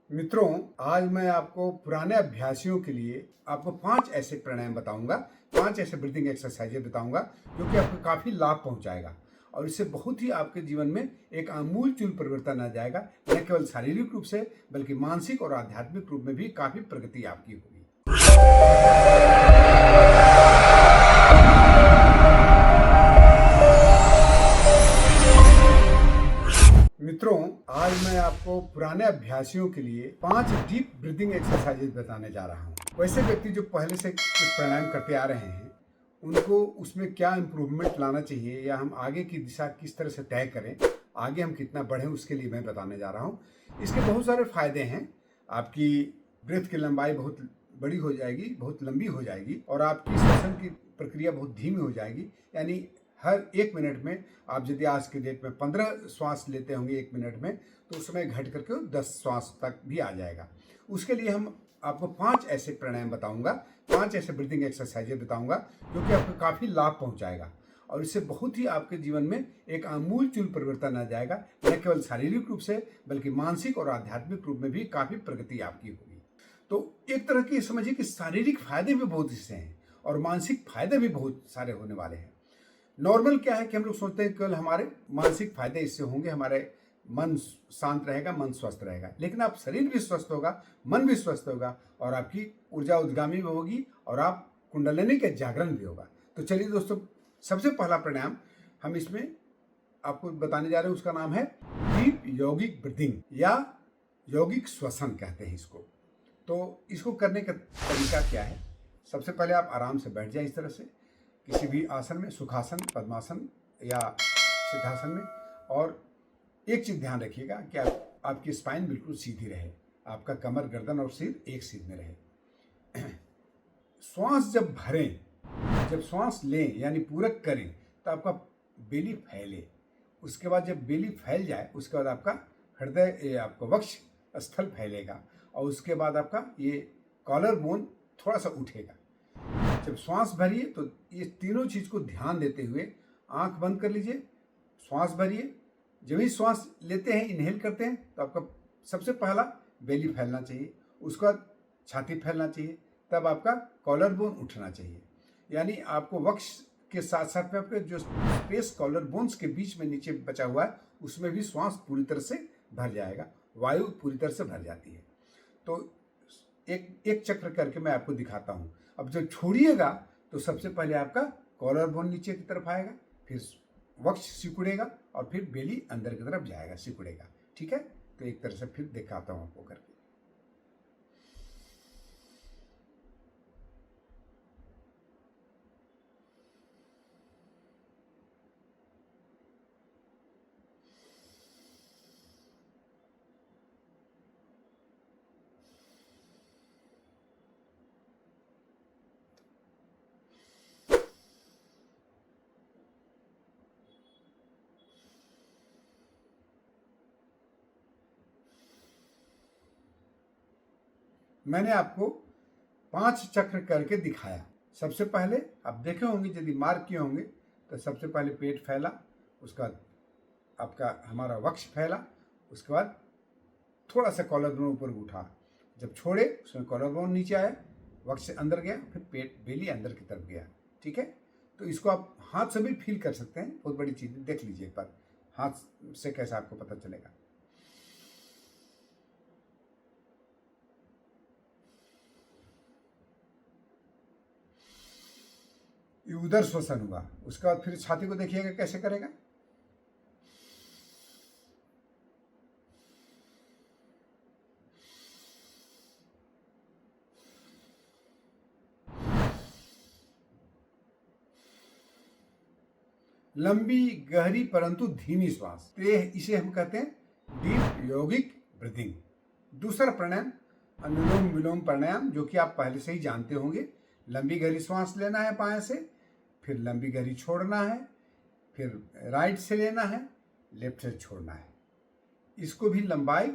मित्रों, आज मैं आपको पुराने अभ्यासियों के लिए आपको 5 ऐसे प्राणायाम बताऊंगा, 5 ऐसे ब्रीदिंग एक्सरसाइजेज बताऊंगा जो कि आपको काफ़ी लाभ पहुंचाएगा और इससे बहुत ही आपके जीवन में एक आमूल-चूल परिवर्तन आ जाएगा। न केवल शारीरिक रूप से बल्कि मानसिक और आध्यात्मिक रूप में भी काफ़ी प्रगति आपकी होगी। मित्रों, आज मैं आपको पुराने अभ्यासियों के लिए 5 डीप ब्रीदिंग एक्सरसाइजेज बताने जा रहा हूँ। वैसे व्यक्ति जो पहले से कुछ प्राणायाम करते आ रहे हैं, उनको उसमें क्या इम्प्रूवमेंट लाना चाहिए या हम आगे की दिशा किस तरह से तय करें, आगे हम कितना बढ़ें, उसके लिए मैं बताने जा रहा हूँ। इसके बहुत सारे फायदे हैं। आपकी ब्रेथ की लंबाई बहुत बड़ी हो जाएगी, बहुत लंबी हो जाएगी और आपकी श्वसन की प्रक्रिया बहुत धीमी हो जाएगी। यानी हर 1 मिनट में आप यदि आज के डेट में 15 श्वास लेते होंगे 1 मिनट में, तो उस समय घट करके 10 श्वास तक भी आ जाएगा। उसके लिए हम आपको 5 ऐसे प्राणायाम बताऊंगा, 5 ऐसे ब्रीदिंग एक्सरसाइजेज बताऊंगा जो कि आपको काफ़ी लाभ पहुंचाएगा और इससे बहुत ही आपके जीवन में एक आमूल-चूल परिवर्तन आ जाएगा। न केवल शारीरिक रूप से बल्कि मानसिक और आध्यात्मिक रूप में भी काफ़ी प्रगति आपकी होगी। तो एक तरह की समझिए कि शारीरिक फायदे भी बहुत इससे हैं और मानसिक फायदे भी बहुत सारे होने वाले हैं। नॉर्मल क्या है कि हम लोग सोचते हैं केवल हमारे मानसिक फायदे इससे होंगे, हमारे मन शांत रहेगा, मन स्वस्थ रहेगा, लेकिन आप शरीर भी स्वस्थ होगा, मन भी स्वस्थ होगा और आपकी ऊर्जा उद्गामी भी होगी और आप कुंडलिनी के जागरण भी होगा। तो चलिए दोस्तों, सबसे पहला प्राणायाम हम इसमें आपको बताने जा रहे हैं, उसका नाम है डीप यौगिक ब्रीदिंग या यौगिक श्वसन कहते हैं इसको। तो इसको करने का तरीका क्या है? सबसे पहले आप आराम से बैठ जाएं इस तरह से, किसी भी आसन में, सुखासन, पद्मासन या सिद्धासन में। और एक चीज़ ध्यान रखिएगा कि आपकी स्पाइन बिल्कुल सीधी रहे, आपका कमर, गर्दन और सिर एक सीध में रहे। श्वास जब भरें, जब श्वास लें यानी पूरक करें, तो आपका बेली फैले। उसके बाद जब बेली फैल जाए, उसके बाद आपका हृदय, आपका वक्ष स्थल फैलेगा और उसके बाद आपका ये कॉलर बोन थोड़ा सा उठेगा। जब श्वास भरिए तो ये तीनों चीज़ को ध्यान देते हुए आंख बंद कर लीजिए, श्वास भरिए। जब भी श्वास लेते हैं, इनहेल करते हैं, तो आपका सबसे पहला बेली फैलना चाहिए, उसके बाद छाती फैलना चाहिए, तब आपका कॉलर बोन उठना चाहिए। यानी आपको वक्ष के साथ साथ में आपके जो स्पेस कॉलर बोन्स के बीच में नीचे बचा हुआ है, उसमें भी श्वास पूरी तरह से भर जाएगा, वायु पूरी तरह से भर जाती है। तो एक एक चक्र करके मैं आपको दिखाता हूँ। अब जब छोड़िएगा तो सबसे पहले आपका कॉलर बोन नीचे की तरफ आएगा, फिर वक्ष सिकुड़ेगा और फिर बेली अंदर की तरफ जाएगा, सिकुड़ेगा। ठीक है, तो एक तरह से फिर दिखाता हूँ आपको करके। मैंने आपको 5 चक्र करके दिखाया। सबसे पहले आप देखे होंगे, यदि मार्क किए होंगे, तो सबसे पहले पेट फैला, उसके बाद आपका हमारा वक्ष फैला, उसके बाद थोड़ा सा कॉलर बोन ऊपर उठा, जब छोड़े उसमें कॉलर बोन नीचे आया, वक्ष से अंदर गया, फिर पेट बेली अंदर की तरफ गया। ठीक है, तो इसको आप हाथ से भी फील कर सकते हैं, बहुत बड़ी चीज़। देख लीजिए एक बार हाथ से कैसा आपको पता चलेगा। ये उदर श्वसन हुआ। उसके बाद फिर छाती को देखिएगा कैसे करेगा। लंबी, गहरी परंतु धीमी श्वास, तो इसे हम कहते हैं डीप यौगिक ब्रीदिंग। दूसरा प्राणायाम अनुलोम विलोम प्राणायाम, जो कि आप पहले से ही जानते होंगे। लंबी गहरी श्वास लेना है बाएं से, फिर लंबी गहरी छोड़ना है, फिर राइट से लेना है, लेफ्ट से छोड़ना है। इसको भी लंबाई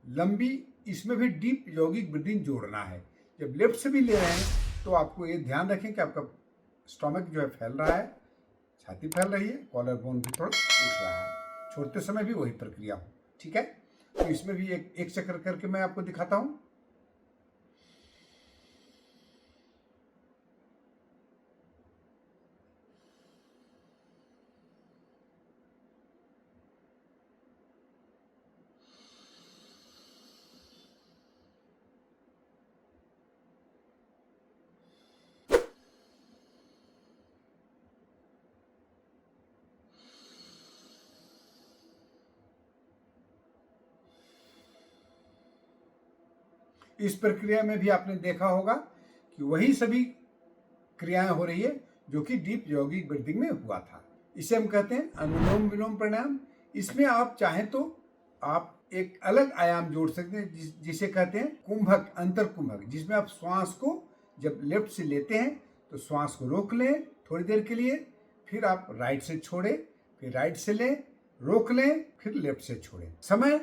लंबी, इसमें भी डीप यौगिक ब्रीदिंग जोड़ना है। जब लेफ्ट से भी ले रहे हैं तो आपको ये ध्यान रखें कि आपका स्टोमक जो है फैल रहा है, छाती फैल रही है, कॉलर बोन भी थोड़ा उठ रहा है। छोड़ते समय भी वही प्रक्रिया हो। ठीक है, तो इसमें भी एक चक्र करके मैं आपको दिखाता हूं। इस प्रक्रिया में भी आपने देखा होगा कि वही सभी क्रियाएं हो रही है जो कि डीप यौगिक ब्रीदिंग में हुआ था। इसे हम कहते हैं अनुलोम विलोम प्राणायाम। इसमें आप चाहें तो आप एक अलग आयाम जोड़ सकते हैं जिसे कहते हैं कुंभक, अंतर कुंभक, जिसमें आप श्वास को जब लेफ्ट से लेते हैं तो श्वास को रोक लें थोड़ी देर के लिए, फिर आप राइट से छोड़ें, फिर राइट से लें, रोक लें, फिर लेफ्ट से छोड़ें। समय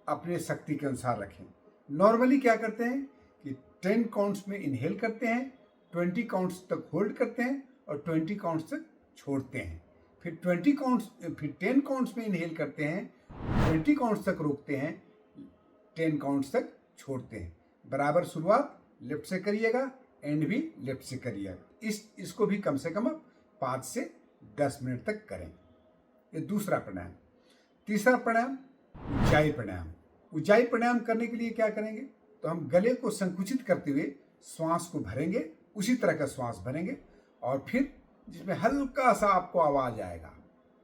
अपने शक्ति के अनुसार रखें। नॉर्मली क्या करते हैं कि 10 काउंट्स में इनहेल करते हैं, 20 काउंट्स तक होल्ड करते हैं और 20 काउंट्स तक छोड़ते हैं। फिर 10 काउंट्स में इनहेल करते हैं, 20 काउंट्स तक रोकते हैं, 10 काउंट्स तक छोड़ते हैं। बराबर शुरुआत लेफ्ट से करिएगा, एंड भी लेफ्ट से करिएगा। इसको भी कम से कम 5 से 10 मिनट तक करें। ये दूसरा प्राणायाम। तीसरा प्राणायाम उज्जाई प्राणायाम। उज्जाई प्राणायाम करने के लिए क्या करेंगे, तो हम गले को संकुचित करते हुए श्वास को भरेंगे, उसी तरह का श्वास भरेंगे और फिर जिसमें हल्का सा आपको आवाज आएगा।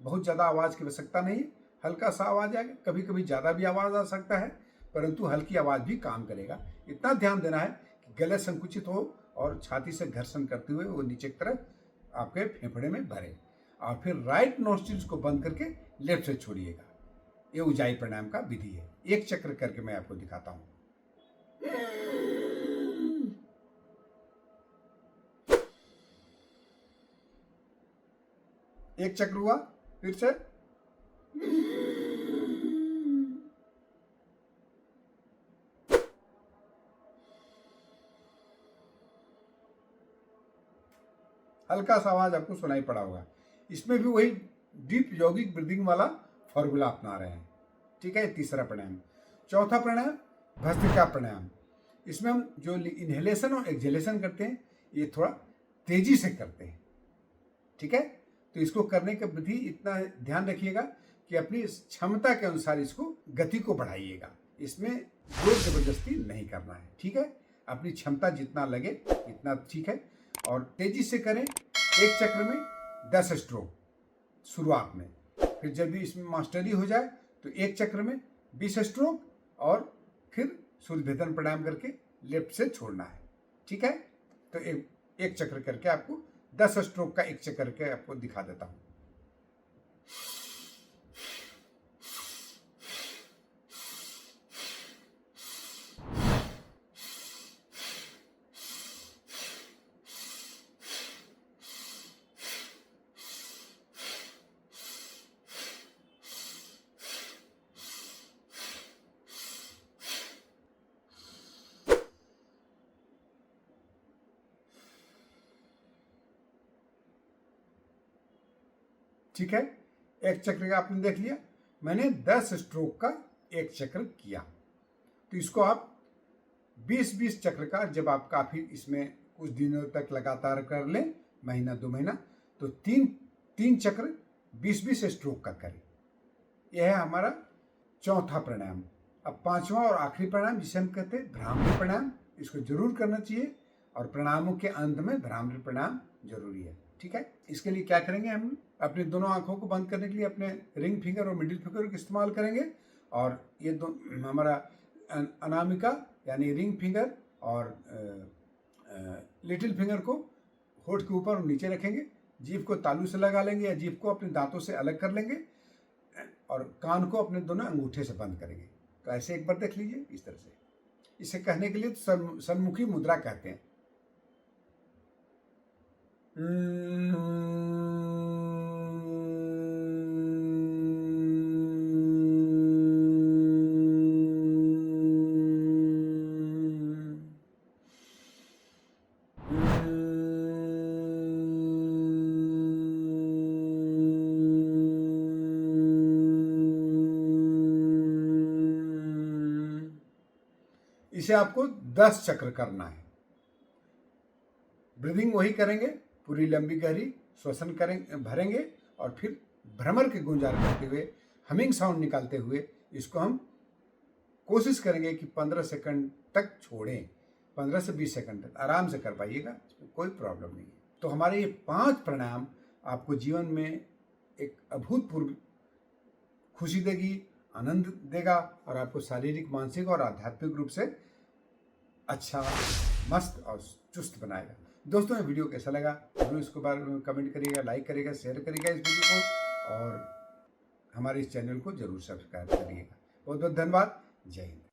बहुत ज़्यादा आवाज की आवश्यकता नहीं है, हल्का सा आवाज आएगा। कभी कभी ज़्यादा भी आवाज आ सकता है, परंतु हल्की आवाज भी काम करेगा। इतना ध्यान देना है कि गले संकुचित हो और छाती से घर्षण करते हुए वो नीचे की तरफ आपके फेफड़े में भरे, और फिर राइट नॉस्ट्रिल्स को बंद करके लेफ्ट से छोड़िएगा। ये उज्जाई प्राणायाम का विधि है। एक चक्र करके मैं आपको दिखाता हूं। एक चक्र हुआ, फिर से हल्का सा आवाज आपको सुनाई पड़ा होगा। इसमें भी वही डीप यौगिक ब्रीदिंग वाला फॉर्मूला अपना रहे हैं। ठीक है, तीसरा प्राणायाम। चौथा प्राणायाम भस्त्रिका प्राणायाम। इसमें हम जो इनहेलेशन और एक्सहेलेशन करते हैं ये थोड़ा तेजी से करते हैं। ठीक है, तो इसको करने का विधि इतना ध्यान रखिएगा कि अपनी क्षमता के अनुसार इसको गति को बढ़ाइएगा। इसमें जोर जबरदस्ती नहीं करना है। ठीक है, अपनी क्षमता जितना लगे इतना ठीक है, और तेजी से करें। एक चक्र में 10 स्ट्रोक शुरुआत में, फिर जब भी इसमें मास्टरी हो जाए तो एक चक्र में 20 स्ट्रोक, और फिर सूर्य भेदन प्राणायाम करके लेफ्ट से छोड़ना है। ठीक है, तो एक चक्र करके आपको 10 स्ट्रोक का एक चक्कर करके आपको दिखा देता हूं। ठीक है, एक चक्र का आपने देख लिया। मैंने 10 स्ट्रोक का एक चक्र किया, तो इसको आप 20-20 चक्र का, जब आप काफी इसमें कुछ दिनों तक लगातार कर लें, महीना 2 महीना, तो तीन चक्र 20-20 स्ट्रोक का करें। यह है हमारा चौथा प्राणायाम। अब पांचवा और आखिरी प्राणायाम जिसे हम कहते हैं भ्रामरी प्राणायाम, इसको जरूर करना चाहिए, और प्राणायामों के अंत में भ्रामरी प्राणायाम जरूरी है। ठीक है, इसके लिए क्या करेंगे, हम अपने दोनों आंखों को बंद करने के लिए अपने रिंग फिंगर और मिडिल फिंगर का इस्तेमाल करेंगे, और ये दो हमारा अनामिका यानी रिंग फिंगर और लिटिल फिंगर को होठ के ऊपर और नीचे रखेंगे। जीभ को तालू से लगा लेंगे या जीभ को अपने दांतों से अलग कर लेंगे, और कान को अपने दोनों अंगूठे से बंद करेंगे। तो ऐसे एक बार देख लीजिए इस तरह से। इसे कहने के लिए तो सन्मुखी मुद्रा कहते हैं। इसे आपको 10 चक्र करना है। ब्रीदिंग वही करेंगे, पूरी लंबी गहरी श्वसन करेंगे, भरेंगे और फिर भ्रमर के गुंजार करते हुए, हमिंग साउंड निकालते हुए इसको हम कोशिश करेंगे कि 15 सेकंड तक छोड़ें। 15 से 20 सेकंड तक आराम से कर पाइएगा, इसमें कोई प्रॉब्लम नहीं है। तो हमारे ये 5 प्राणायाम आपको जीवन में एक अभूतपूर्व खुशी देगी, आनंद देगा और आपको शारीरिक, मानसिक और आध्यात्मिक रूप से अच्छा, मस्त और चुस्त बनाएगा। दोस्तों, ये वीडियो कैसा लगा जरूर इसके बारे में कमेंट करिएगा, लाइक करिएगा, शेयर करिएगा इस वीडियो को और हमारे इस चैनल को जरूर सब्सक्राइब करिएगा। बहुत बहुत धन्यवाद। जय हिंद।